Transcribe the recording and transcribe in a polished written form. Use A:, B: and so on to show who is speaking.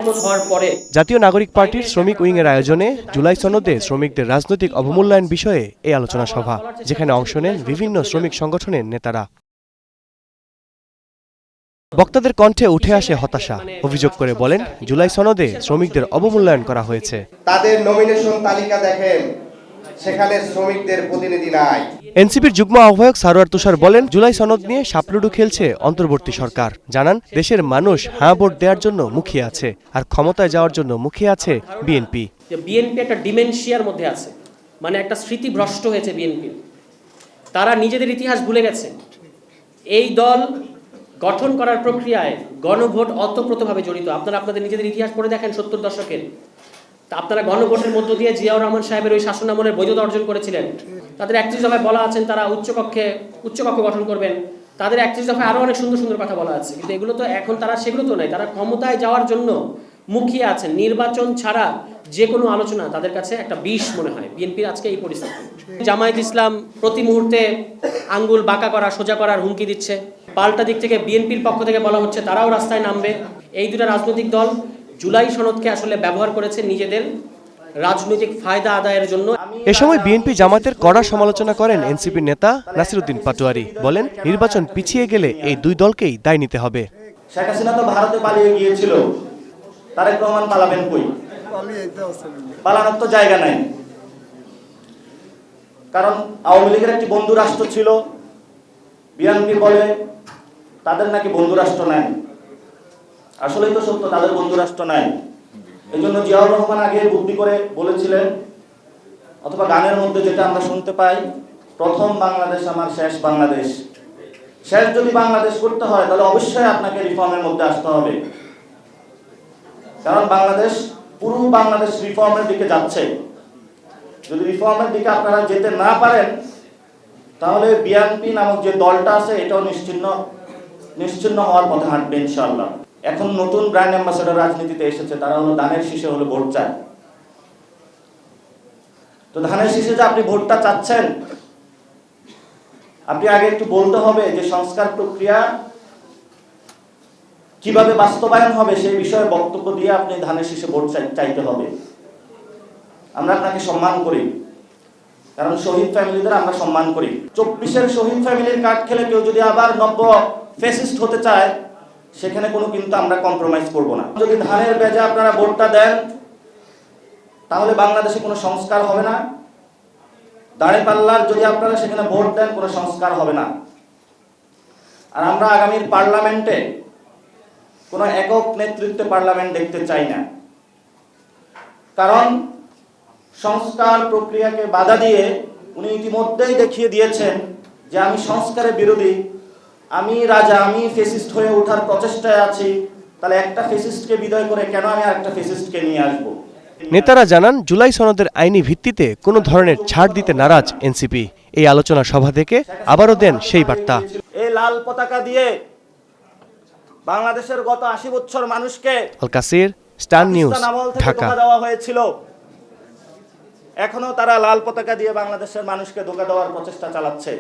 A: সহমত হওয়ার পরে
B: জাতীয় নাগরিক পার্টির শ্রমিক উইংয়ের আয়োজনে জুলাই সনদে শ্রমিকদের রাজনৈতিক অবমূল্যায়ন বিষয়ে এই আলোচনা সভা, যেখানে অংশ নেন বিভিন্ন শ্রমিক সংগঠনের নেতারা। বক্তাদের কণ্ঠে উঠে আসে হতাশা। অভিযোগ করে বলেন, জুলাই সনদে শ্রমিকদের অবমূল্যায়ন করা হয়েছে।
C: তাদের নমিনেশন তালিকা দেখেন, সেখানে শ্রমিকদের প্রতিনিধি নাই।
B: এনসিপির যুগ্ম আহ্বায়ক সারোয়ার তুষার বলেন, জুলাই সনদ নিয়ে সাপলুডু খেলছে অন্তর্বর্তী সরকার। জানান, দেশের মানুষ হ্যাঁ ভোট দেওয়ার জন্য মুখিয়ে আছে, আর ক্ষমতায় যাওয়ার জন্য মুখিয়ে আছে বিএনপি।
A: বিএনপি একটা ডিমেনশিয়ার মধ্যে আছে, মানে একটা স্মৃতিভ্রষ্ট হয়েছে বিএনপি। তারা নিজেদের ইতিহাস ভুলে গেছে। এই দল গঠন করার প্রক্রিয়ায় গণভোট অতপ্রতভাবে জড়িত। আপনারা আপনাদের নিজেদের ইতিহাস পড়ে দেখেন 70 দশকের। তা আপনারা গণভোটের মধ্য দিয়ে জিয়াউর রহমান সাহেবের ওই শাসনামলের বৈধতা অর্জন করেছিলেন। তাদের 31 দফায় বলা আছেন তারা উচ্চকক্ষ গঠন করবেন। তাদের 31 দফায় আরও অনেক সুন্দর সুন্দর কথা বলা আছে, কিন্তু এগুলো তো এখন তারা সেগুলো তো নাই। তারা ক্ষমতায় যাওয়ার জন্য মুখিয়ে আছেন। নির্বাচন ছাড়া যে কোনো আলোচনা তাদের কাছে একটা বিষ মনে হয়। বিএনপির আজকে এই পরিস্থিতি। জামায়াত ইসলাম প্রতি মুহূর্তে আঙ্গুল বাঁকা করা সোজা করার হুমকি দিচ্ছে। পাল্টা দিক থেকে বিএনপির পক্ষ থেকে বলা হচ্ছে তারাও রাস্তায় নামবে। এই দুটো রাজনৈতিক দল জুলাই সনদকে আসলে ব্যবহার করেছে নিজেদের রাজনৈতিক ফায়দা আদায়ের জন্য।
B: এ সময় বিএনপি জামায়াতের কড়া সমালোচনা করেন এনসিপির নেতা নাসিরউদ্দিন পাটোয়ারি। বলেন, নির্বাচন পিছিয়ে গেলে এই দুই দলকেই দায় নিতে হবে।
D: শেখ হাসিনা তো ভারতে পালিয়ে গিয়েছিল, তারেক রহমান পালাবেন কই? পালানোর তো জায়গা নাই। কারণ আওয়ামী লীগের একটি বন্ধু রাষ্ট্র ছিল, বিএনপি বলে তাদের নাকি বন্ধু রাষ্ট্র নাই। আসলেই তো সত্য, তাদের বন্ধু রাষ্ট্র নাই। এই জন্য জিয়াউর রহমান আগে বুদ্ধি করে বলেছিলেন, অথবা গানের মধ্যে যেটা আমরা শুনতে পাই, প্রথম বাংলাদেশ আমার শেষ বাংলাদেশ। শেষ যদি বাংলাদেশ করতে হয় তাহলে অবশ্যই আপনাকে রিফর্মের মধ্যে আসতে হবে। কারণ বাংলাদেশ, পুরো বাংলাদেশ রিফর্মের দিকে যাচ্ছে। যদি রিফর্মের দিকে আপনারা যেতে না পারেন, তাহলে বিএনপি নামক যে দলটা আছে এটাও নিশ্চিহ্ন হওয়ার পথে হাঁটবে ইনশাআল্লাহ। এখন নতুন ব্র্যান্ড অ্যাম্বাসেডর রাজনীতিতে এসেছে, তারা হলো ধানের শীষে হলো ভোট চায়। তো ধানের শীষে যে আপনি ভোটটা চাচ্ছেন, আপনি আগে একটু বলতে হবে যে সংস্কার প্রক্রিয়া কিভাবে বাস্তবায়ন হবে সেই বিষয়ে বক্তব্য দিয়ে আপনি ধানের শীষে ভোট চাইতে হবে। আমরা আপনাকে সম্মান করি, কারণ শহীদ ফ্যামিলিদের আমরা সম্মান করি। 24-এর শহীদ ফ্যামিলির কার্ড খেলে কেউ যদি আবার নব্য ফ্যাসিস্ট হতে চায়, সেখানে কোনো কিন্তু আমরা কম্প্রোমাইজ করব না। যদি ধানের বেজে আপনারা ভোটটা দেন, তাহলে বাংলাদেশে কোনো সংস্কার হবে না। দাঁড়িপাল্লার যদি আপনারা সেখানে ভোট দেন, কোনো সংস্কার হবে না। আর আমরা আগামীর পার্লামেন্টে কোনো একক নেতৃত্বে পার্লামেন্ট দেখতে চাই না। কারণ সংস্কার প্রক্রিয়াকে বাধা দিয়ে উনি ইতিমধ্যেই দেখিয়ে দিয়েছেন যে আমি সংস্কারের বিরোধী, আমি রাজা, আমি ফেসিস্ট হয়ে ওঠার প্রচেষ্টায় আছি। তাহলে একটা ফেসিস্টকে বিদায় করে কেন আমি আরেকটা ফেসিস্টকে নিয়ে আসব?
B: নেতারা জানান, জুলাই সনদের আইনি ভিত্তিতে কোনো ধরনের ছাড় দিতে নারাজ এনসিপি। এই আলোচনা সভা থেকে আবারও দেন সেই বার্তা।
D: এই লাল পতাকা দিয়ে বাংলাদেশের গত 80 বছর মানুষকে
B: আল কাসির, স্টার নিউজ, ঢাকা।
D: দেওয়া হয়েছিল। এখনো তারা লাল পতাকা দিয়ে বাংলাদেশের মানুষকে ধোঁকা দেওয়ার প্রচেষ্টা চালাচ্ছে।